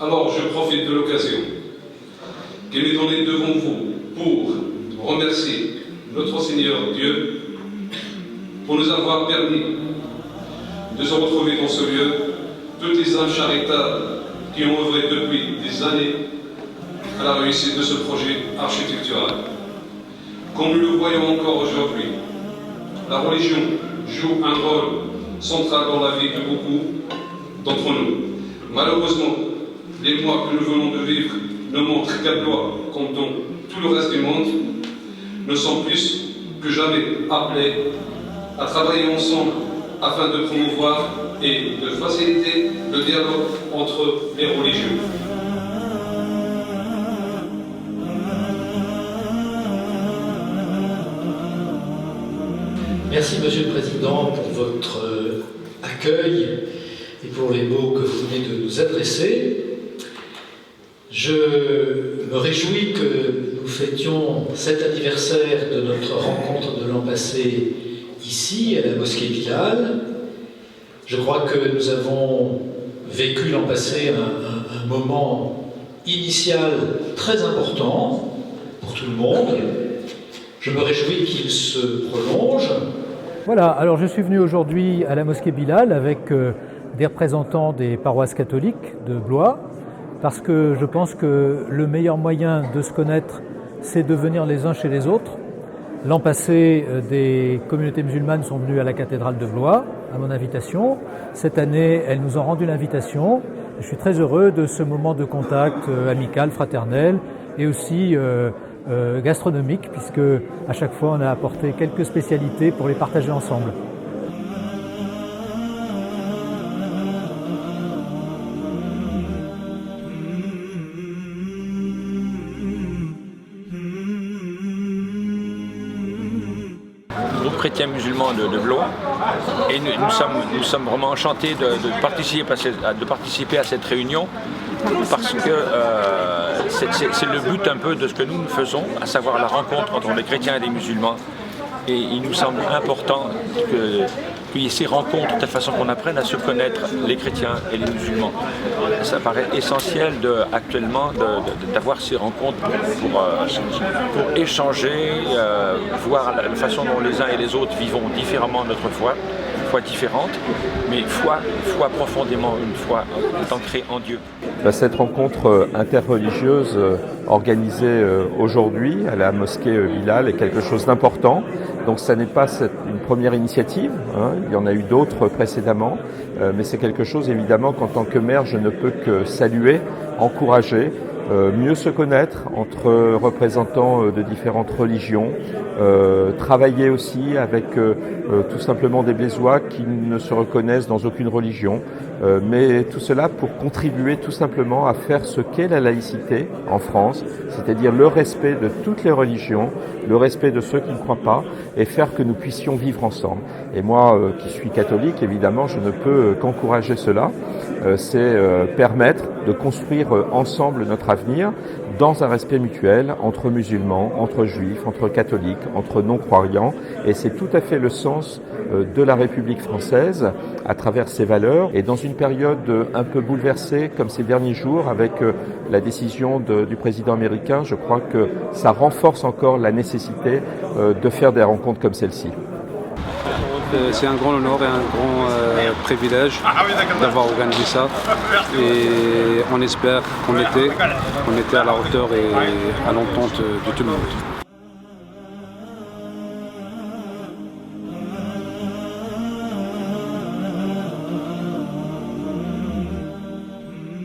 Alors je profite de l'occasion qui m'est donnée devant vous pour remercier notre Seigneur Dieu pour nous avoir permis de se retrouver dans ce lieu, toutes les âmes charitables qui ont œuvré depuis des années à la réussite de ce projet architectural. Comme nous le voyons encore aujourd'hui, la religion joue un rôle central dans la vie de beaucoup d'entre nous. Malheureusement, les mois que nous venons de vivre ne montrent qu'à Blois, comme dans tout le reste du monde, ne sont plus que jamais appelés à travailler ensemble afin de promouvoir et de faciliter le dialogue entre les religieux. Merci Monsieur le Président pour votre accueil et pour les mots que vous venez de nous adresser. Je me réjouis que nous fêtions cet anniversaire de notre rencontre de l'an passé ici, à la mosquée Bilal. Je crois que nous avons vécu l'an passé un moment initial très important pour tout le monde. Je me réjouis qu'il se prolonge. Voilà, alors je suis venu aujourd'hui à la mosquée Bilal avec des représentants des paroisses catholiques de Blois, parce que je pense que le meilleur moyen de se connaître, c'est de venir les uns chez les autres. L'an passé, des communautés musulmanes sont venues à la cathédrale de Blois, à mon invitation. Cette année, elles nous ont rendu l'invitation. Je suis très heureux de ce moment de contact amical, fraternel et aussi gastronomique, puisque à chaque fois on a apporté quelques spécialités pour les partager ensemble. Groupe chrétien musulman de Blois, et nous sommes vraiment enchantés de participer à cette réunion, parce que c'est le but un peu de ce que nous faisons, à savoir la rencontre entre les chrétiens et les musulmans. Et il nous semble important qu'il y ait ces rencontres de telle façon qu'on apprenne à se connaître, les chrétiens et les musulmans. Ça paraît essentiel actuellement d'avoir ces rencontres pour échanger, voir la façon dont les uns et les autres vivons différemment notre foi différente, mais foi profondément, une foi ancrée en Dieu. Cette rencontre interreligieuse organisée aujourd'hui à la mosquée Bilal est quelque chose d'important. Donc ça n'est pas une première initiative, hein, il y en a eu d'autres précédemment, mais c'est quelque chose évidemment qu'en tant que maire je ne peux que saluer, encourager, mieux se connaître entre représentants de différentes religions, travailler aussi avec tout simplement des Blésois qui ne se reconnaissent dans aucune religion, mais tout cela pour contribuer tout simplement à faire ce qu'est la laïcité en France, c'est-à-dire le respect de toutes les religions, le respect de ceux qui ne croient pas, et faire que nous puissions vivre ensemble. Et moi, qui suis catholique, évidemment, je ne peux qu'encourager cela. C'est permettre de construire ensemble notre avenir, dans un respect mutuel entre musulmans, entre juifs, entre catholiques, entre non-croyants. Et c'est tout à fait le sens de la République française à travers ses valeurs. Et dans une période un peu bouleversée comme ces derniers jours avec la décision du président américain, je crois que ça renforce encore la nécessité de faire des rencontres comme celle-ci. C'est un grand honneur et un grand privilège d'avoir organisé ça et on espère qu'on était à la hauteur et à l'entente de tout le monde.